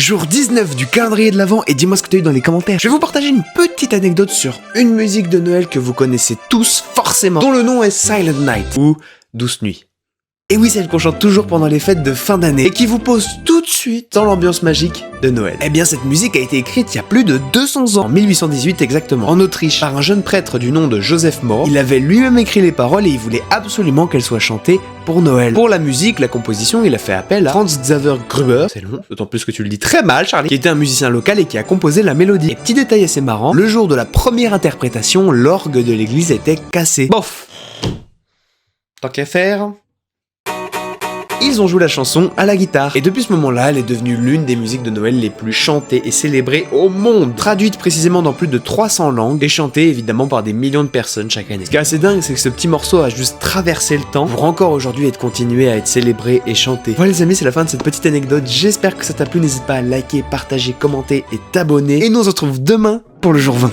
jour 19 du calendrier de l'Avent et dis-moi ce que tu as eu dans les commentaires. Je vais vous partager une petite anecdote sur une musique de Noël que vous connaissez tous forcément, dont le nom est Silent Night ou Douce Nuit. Et oui, celle qu'on chante toujours pendant les fêtes de fin d'année et qui vous pose tout de suite dans l'ambiance magique de Noël. Eh bien, cette musique a été écrite il y a plus de 200 ans, en 1818 exactement, en Autriche, par un jeune prêtre du nom de Joseph Mohr. Il avait lui-même écrit les paroles et il voulait absolument qu'elles soient chantées pour Noël. Pour la musique, la composition, il a fait appel à Franz Xaver Gruber, c'est long, d'autant plus que tu le dis très mal, Charlie, qui était un musicien local et qui a composé la mélodie. Et petit détail assez marrant, le jour de la première interprétation, l'orgue de l'église était cassé. Bof. Tant qu'à faire... Ils ont joué la chanson à la guitare, et depuis ce moment-là, elle est devenue l'une des musiques de Noël les plus chantées et célébrées au monde, traduite précisément dans plus de 300 langues, et chantée évidemment par des millions de personnes chaque année. Ce qui est assez dingue, c'est que ce petit morceau a juste traversé le temps, pour encore aujourd'hui être continué à être célébré et chanté. Voilà les amis, c'est la fin de cette petite anecdote, j'espère que ça t'a plu, n'hésite pas à liker, partager, commenter et t'abonner, et nous on se retrouve demain pour le jour 20.